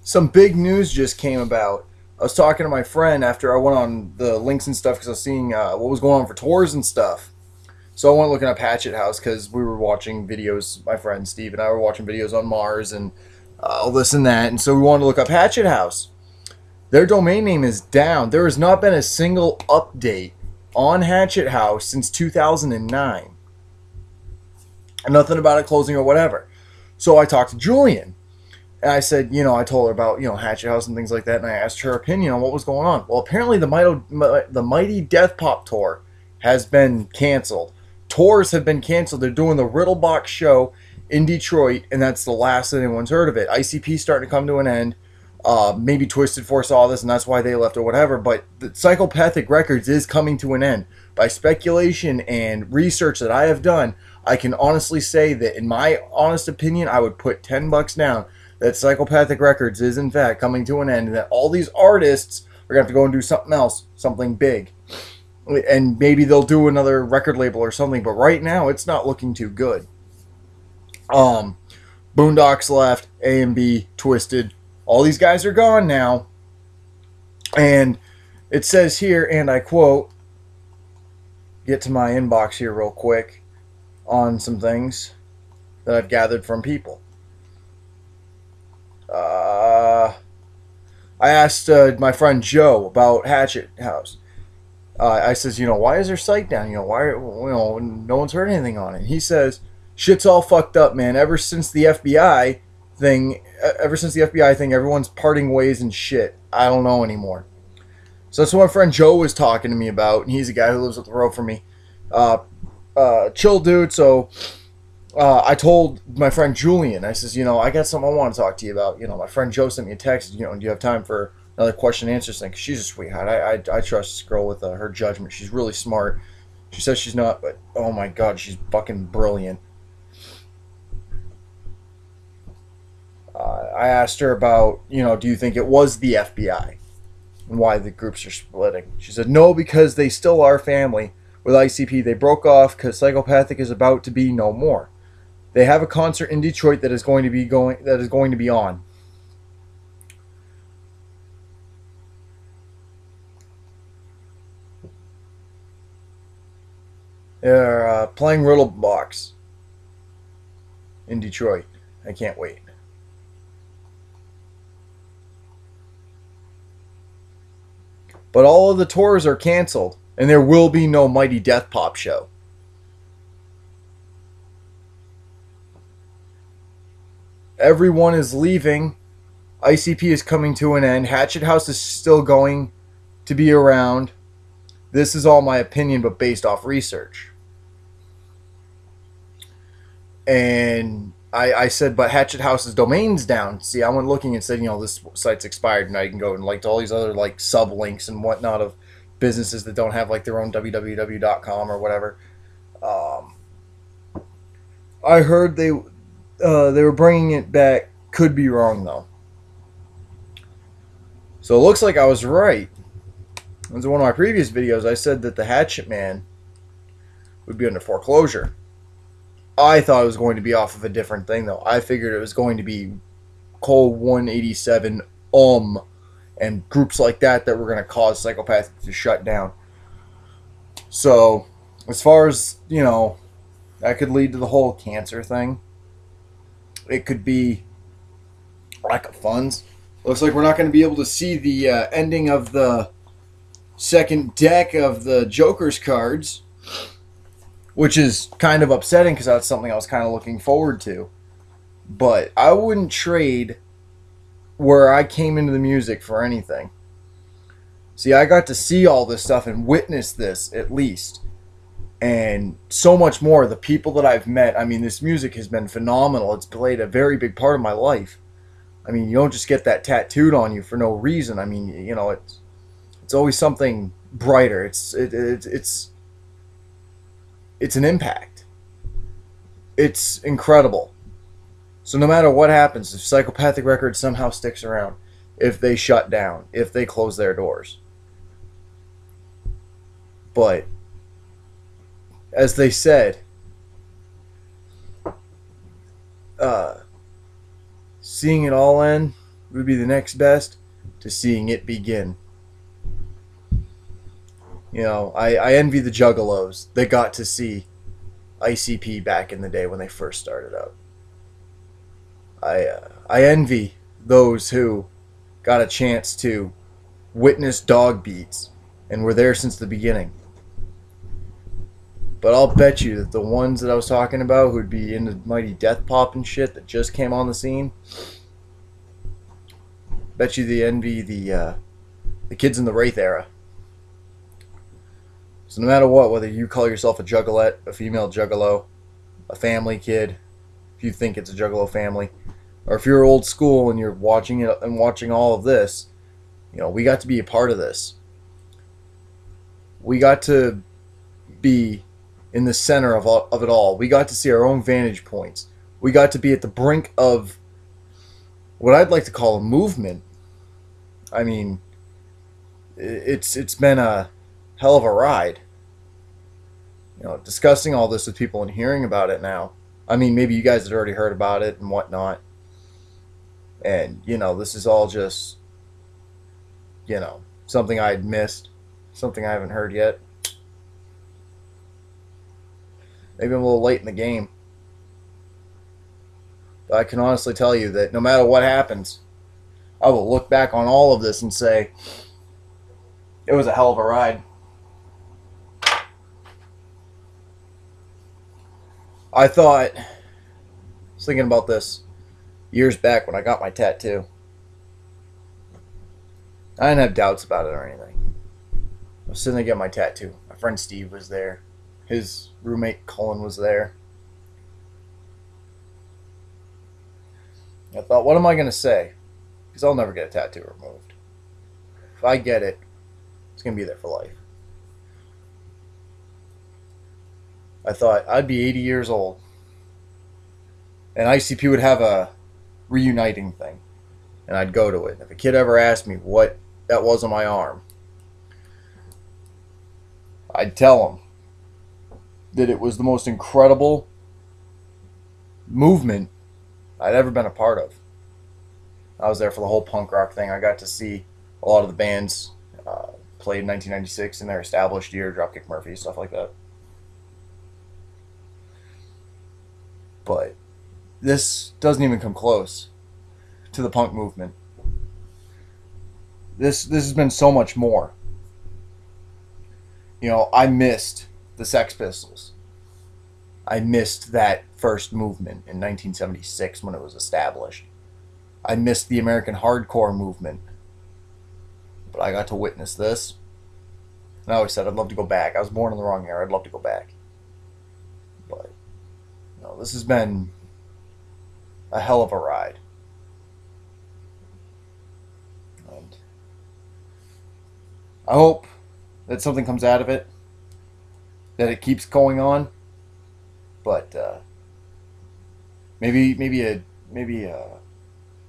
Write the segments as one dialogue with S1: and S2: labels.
S1: Some big news just came about. I was talking to my friend after I went on the links and stuff because I was seeing what was going on for tours and stuff. So I went looking up Hatchet House because we were watching videos. My friend Steve and I were watching videos on Mars and all this and that. And so we wanted to look up Hatchet House. Their domain name is down. There has not been a single update on Hatchet House since 2009. And nothing about it closing or whatever. So I talked to Julian. And I said, I told her about, Hatchet House and things like that, and I asked her opinion on what was going on. Well, apparently the Mighty Death Pop tour has been canceled. Tours have been canceled. They're doing the Riddlebox show in Detroit, and that's the last that anyone's heard of it. ICP's starting to come to an end. Maybe Twisted Force saw this, and that's why they left or whatever, but the Psychopathic Records is coming to an end. By speculation and research that I have done, I can honestly say that, in my honest opinion, I would put $10 down that Psychopathic Records is in fact coming to an end, and that all these artists are going to have to go and do something else, something big. And maybe they'll do another record label or something, but right now it's not looking too good. Boondocks left, A&B, Twisted, all these guys are gone now. And it says here, and I quote, get to my inbox here real quick on some things that I've gathered from people. I asked my friend Joe about Hatchet House. I says, why is their site down? Why, no one's heard anything on it. He says, shit's all fucked up, man. Ever since the FBI thing, everyone's parting ways and shit. I don't know anymore. So that's what my friend Joe was talking to me about, and he's a guy who lives up the road from me. Chill dude, so I told my friend Julian, I says, I got something I want to talk to you about. My friend Joe sent me a text, do you have time for another question and answer thing? Because she's a sweetheart. I trust this girl with her judgment. She's really smart. She says she's not, but oh my god, she's fucking brilliant. I asked her about, do you think it was the FBI and why the groups are splitting? She said, no, because they still are family. With ICP, they broke off because Psychopathic is about to be no more. They have a concert in Detroit that is going to be on. They're playing Riddlebox in Detroit. I can't wait. But all of the tours are canceled, and there will be no Mighty Death Pop show. Everyone is leaving. ICP is coming to an end. Hatchet House is still going to be around. This is all my opinion, but based off research. And I said, but Hatchet House's domain's down. See, I went looking and said, this site's expired. Now you can go and to all these other sub links and whatnot of businesses that don't have their own www.com or whatever. I heard they were bringing it back. Could be wrong though. So it looks like I was right. In one of my previous videos, I said that the Hatchet Man would be under foreclosure. I thought it was going to be off of a different thing, though. I figured it was going to be Cole 187, and groups like that were going to cause Psychopathic to shut down. So, as far as, that could lead to the whole cancer thing. It could be lack of funds. Looks like we're not going to be able to see the ending of the second deck of the Joker's cards, which is kind of upsetting because that's something I was kind of looking forward to. But I wouldn't trade where I came into the music for anything. See, I got to see all this stuff and witness this, at least. And so much more. The people that I've met, this music has been phenomenal. It's played a very big part of my life. You don't just get that tattooed on you for no reason. It's always something brighter. It's an impact. It's incredible. So no matter what happens, if Psychopathic Records somehow sticks around, if they shut down, if they close their doors. But, as they said, seeing it all end, would be the next best to seeing it begin. You know, I envy the Juggalos that got to see ICP back in the day when they first started out. I envy those who got a chance to witness dog beats and were there since the beginning. But I'll bet you that the ones that I was talking about who'd be into Mighty Death Pop and shit that just came on the scene, bet you they envy the kids in the Wraith era. So no matter what, whether you call yourself a juggalette, a female juggalo, a family kid, if you think it's a juggalo family, or if you're old school and you're watching it and watching all of this, you know, we got to be a part of this. We got to be in the center of it all. We got to see our own vantage points. We got to be at the brink of what I'd like to call a movement. I mean, it's been a hell of a ride. You know, discussing all this with people and hearing about it now. I mean, maybe you guys had already heard about it and whatnot. And, you know, this is all just, you know, something I had missed. Something I haven't heard yet. Maybe I'm a little late in the game. But I can honestly tell you that no matter what happens, I will look back on all of this and say, it was a hell of a ride. I was thinking about this years back when I got my tattoo. I didn't have doubts about it or anything. I was sitting there getting my tattoo. My friend Steve was there. His roommate Cullen was there. I thought, what am I going to say? Because I'll never get a tattoo removed. If I get it, it's going to be there for life. I thought I'd be 80 years old and ICP would have a reuniting thing and I'd go to it. If a kid ever asked me what that was on my arm, I'd tell them that it was the most incredible movement I'd ever been a part of. I was there for the whole punk rock thing. I got to see a lot of the bands played in 1996 in their established year, Dropkick Murphys, stuff like that. But this doesn't even come close to the punk movement. This has been so much more. You know, I missed the Sex Pistols. I missed that first movement in 1976 when it was established. I missed the American hardcore movement. But I got to witness this. And I always said I'd love to go back. I was born in the wrong era. I'd love to go back. But, you know, this has been a hell of a ride. And I hope that something comes out of it, that it keeps going on. But maybe a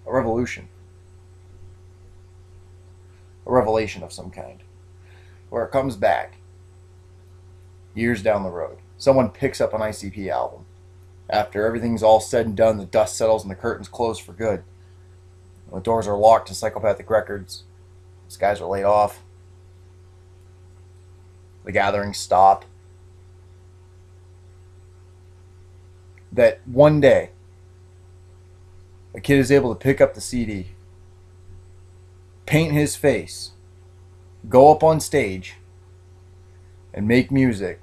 S1: revolution, a revelation of some kind, where it comes back years down the road. Someone picks up an ICP album after everything's all said and done, the dust settles and the curtains close for good. The doors are locked to Psychopathic Records. These guys are laid off. The gatherings stop. That one day a kid is able to pick up the CD, paint his face, go up on stage, and make music.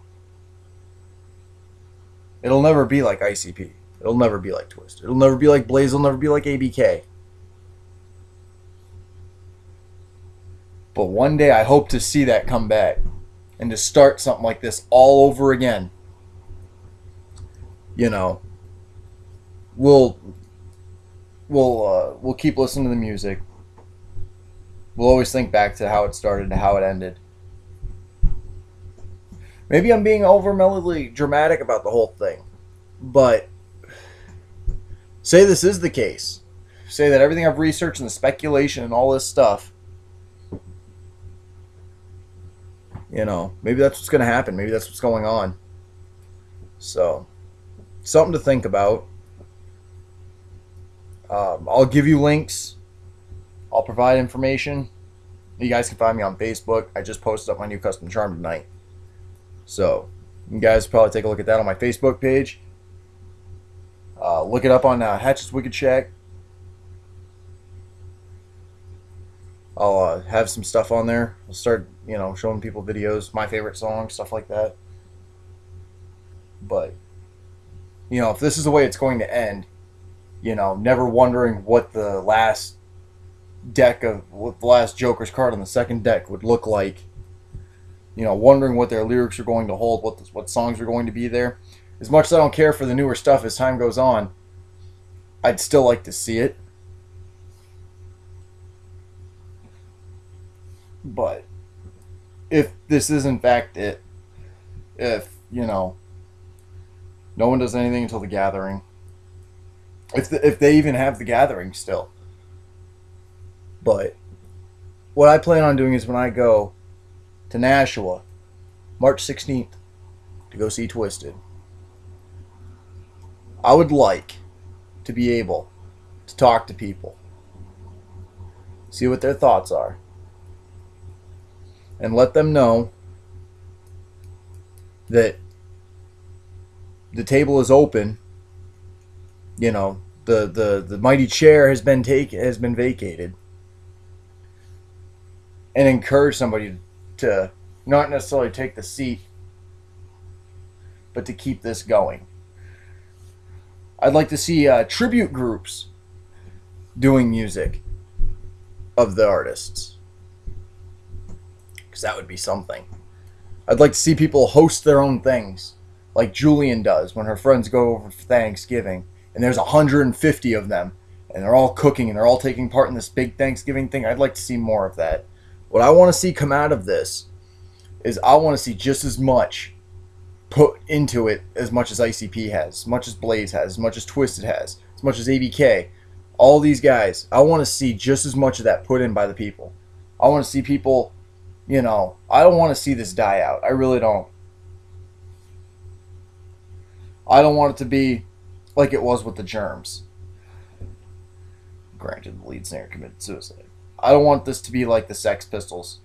S1: It'll never be like ICP. It'll never be like Twist. It'll never be like Blaze. It'll never be like ABK. But one day I hope to see that come back and to start something like this all over again. You know, we'll keep listening to the music. We'll always think back to how it started to how it ended. Maybe I'm being overly dramatic about the whole thing, but say this is the case. Say that everything I've researched and the speculation and all this stuff, you know, maybe that's what's going to happen. Maybe that's what's going on. So, something to think about. I'll give you links I'll provide information. You guys can find me on Facebook. I just posted up my new custom charm tonight. So, you guys probably take a look at that on my Facebook page. Look it up on Hatchet's Wicked Shack. I'll have some stuff on there. I'll start, showing people videos, my favorite songs, stuff like that. But, if this is the way it's going to end, never wondering what the last Joker's card on the second deck would look like, wondering what their lyrics are going to hold, what songs are going to be there. As much as I don't care for the newer stuff as time goes on, I'd still like to see it. But if this is in fact it, if, no one does anything until the gathering, if they even have the gathering still. But what I plan on doing is when I go to Nashua, March 16th, to go see Twiztid, I would like to be able to talk to people, see what their thoughts are, and let them know that the table is open. The mighty chair has been vacated, and encourage somebody to not necessarily take the seat, but to keep this going. I'd like to see tribute groups doing music of the artists, because that would be something. I'd like to see people host their own things, like Julian does when her friends go over for Thanksgiving, and there's 150 of them, and they're all cooking, and they're all taking part in this big Thanksgiving thing. I'd like to see more of that. What I want to see come out of this is I want to see just as much put into it as much as ICP has, as much as Blaze has, as much as Twiztid has, as much as ABK. All these guys, I want to see just as much of that put in by the people. I want to see people, I don't want to see this die out. I really don't. I don't want it to be like it was with the Germs. Granted, the lead singer committed suicide. I don't want this to be like the Sex Pistols,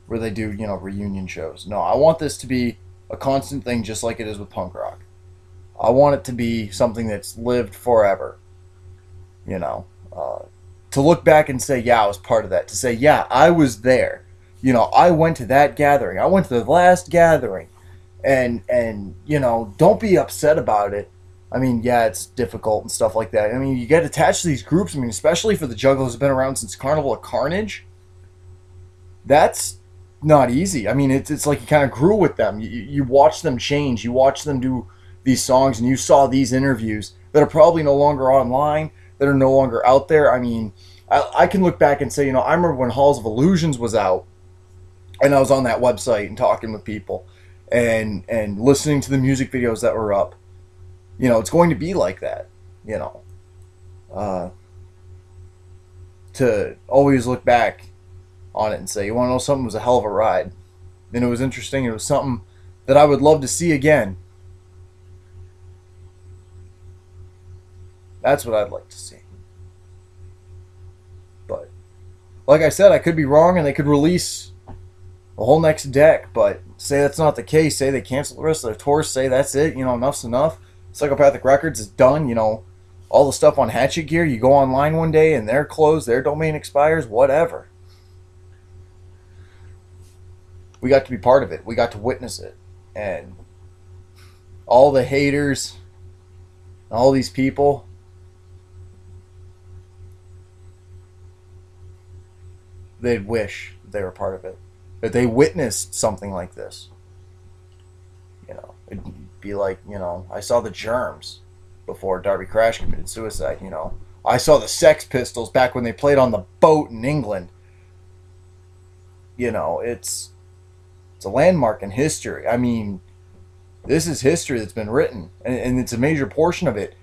S1: where they do, reunion shows. No, I want this to be a constant thing, just like it is with punk rock. I want it to be something that's lived forever. To look back and say, yeah, I was part of that. To say, yeah, I was there. I went to that gathering. I went to the last gathering. And don't be upset about it. I mean, yeah, it's difficult and stuff like that. I mean, you get attached to these groups. I mean, especially for the Juggalos who've been around since Carnival of Carnage. That's not easy. I mean, it's like you kind of grew with them. You watch them change. You watch them do these songs, and you saw these interviews that are probably no longer online, that are no longer out there. I mean, I can look back and say, I remember when Halls of Illusions was out, and I was on that website and talking with people and listening to the music videos that were up. It's going to be like that, to always look back on it and say, you want to know something was a hell of a ride. And it was interesting. It was something that I would love to see again. That's what I'd like to see. But, like I said, I could be wrong and they could release a whole next deck, but say that's not the case. Say they cancel the rest of their tours. Say that's it. Enough's enough. Psychopathic Records is done. All the stuff on Hatchet Gear, you go online one day and they're closed, their domain expires, whatever. We got to be part of it. We got to witness it. And all the haters, all these people, they'd wish they were part of it. That they witnessed something like this. It'd be like, I saw the Germs before Darby Crash committed suicide, I saw the Sex Pistols back when they played on the boat in England. It's a landmark in history. I mean, this is history that's been written, and it's a major portion of it.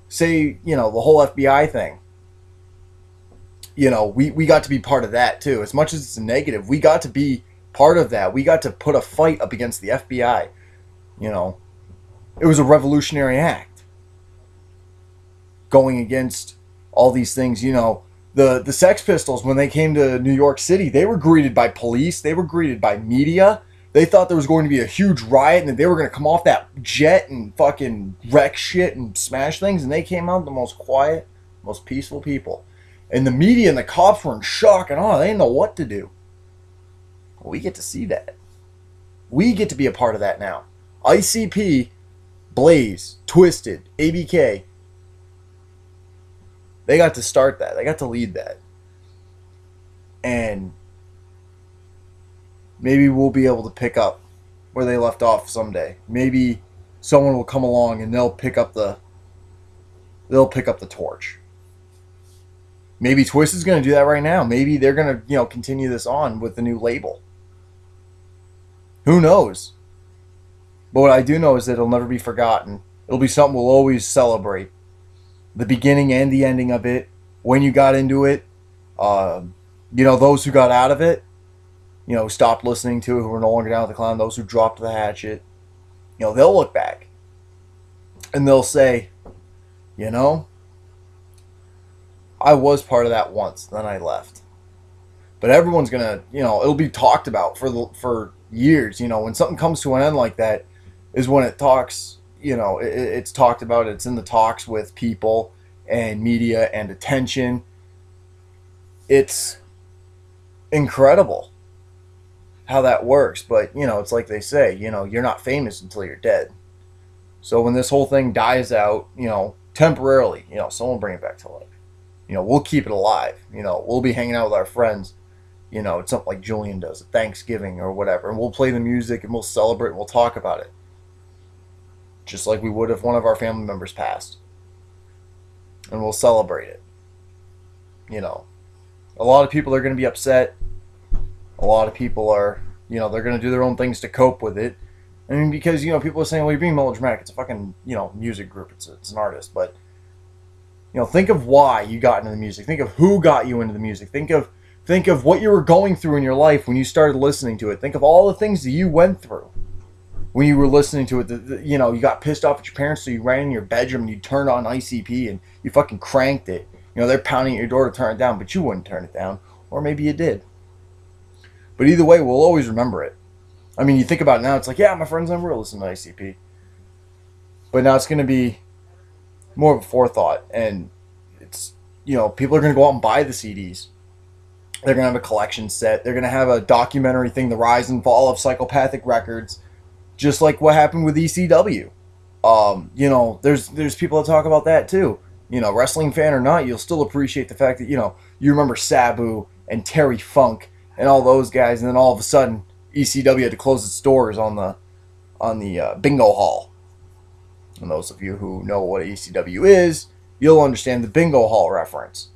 S1: Say, the whole FBI thing. We got to be part of that too. As much as it's a negative, we got to be part of that. We got to put a fight up against the FBI. It was a revolutionary act. Going against all these things, The Sex Pistols, when they came to New York City, they were greeted by police. They were greeted by media. They thought there was going to be a huge riot and that they were going to come off that jet and fucking wreck shit and smash things. And they came out the most quiet, most peaceful people. And the media and the cops were in shock and awe. They didn't know what to do. Well, we get to see that. We get to be a part of that now. ICP, Blaze, Twisted, ABK. They got to start that. They got to lead that. And maybe we'll be able to pick up where they left off someday. Maybe someone will come along and they'll pick up the torch. Maybe Twist is going to do that right now. Maybe they're going to, continue this on with the new label. Who knows? But what I do know is that it'll never be forgotten. It'll be something we'll always celebrate. The beginning and the ending of it. When you got into it. Those who got out of it. Stopped listening to it, who were no longer down with the clown. Those who dropped the hatchet. They'll look back. And they'll say, I was part of that once, then I left. But everyone's gonna, it'll be talked about for years. When something comes to an end like that, is when it talks. It's talked about. It's in the talks with people and media and attention. It's incredible how that works. But it's like they say, you're not famous until you're dead. So when this whole thing dies out, temporarily, someone will bring it back to life. We'll keep it alive. We'll be hanging out with our friends. It's something like Julian does at Thanksgiving or whatever. And we'll play the music and we'll celebrate and we'll talk about it. Just like we would if one of our family members passed. And we'll celebrate it. A lot of people are going to be upset. A lot of people are, they're going to do their own things to cope with it. I mean, because, people are saying, well, you're being melodramatic. It's a fucking, music group. It's an artist. But, think of why you got into the music. Think of who got you into the music. Think of what you were going through in your life when you started listening to it. Think of all the things that you went through when you were listening to it. You got pissed off at your parents, so you ran in your bedroom and you turned on ICP and you fucking cranked it. They're pounding at your door to turn it down, but you wouldn't turn it down. Or maybe you did. But either way, we'll always remember it. I mean, you think about it now, it's like, yeah, my friends never will listen to ICP. But now it's going to be more of a forethought. And it's, people are going to go out and buy the CDs. They're going to have a collection set. They're going to have a documentary thing, the rise and fall of Psychopathic Records. Just like what happened with ECW. There's people that talk about that too. Wrestling fan or not, you'll still appreciate the fact that, you remember Sabu and Terry Funk and all those guys, and then all of a sudden ECW had to close its doors on the bingo hall. And those of you who know what ECW is, you'll understand the bingo hall reference.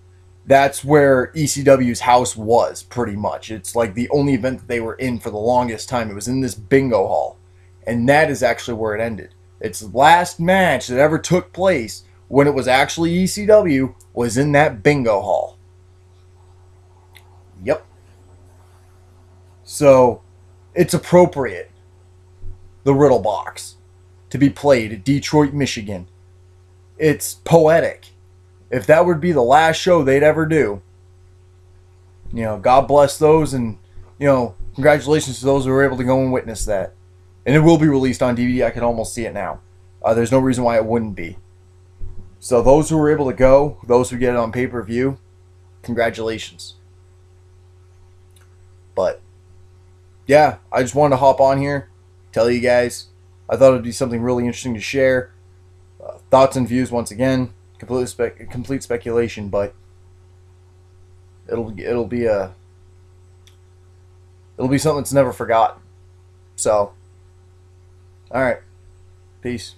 S1: That's where ECW's house was, pretty much. It's like the only event that they were in for the longest time. It was in this bingo hall. And that is actually where it ended. Its last match that ever took place when it was actually ECW was in that bingo hall. Yep. So, it's appropriate, the Riddle Box, to be played at Detroit, Michigan. It's poetic. If that would be the last show they'd ever do, God bless those, and, congratulations to those who were able to go and witness that. And it will be released on DVD. I can almost see it now. There's no reason why it wouldn't be. So those who were able to go, those who get it on pay-per-view, congratulations. But, yeah, I just wanted to hop on here, tell you guys. I thought it would be something really interesting to share. Thoughts and views, once again, complete speculation, but it'll be something that's never forgotten. So, all right, peace.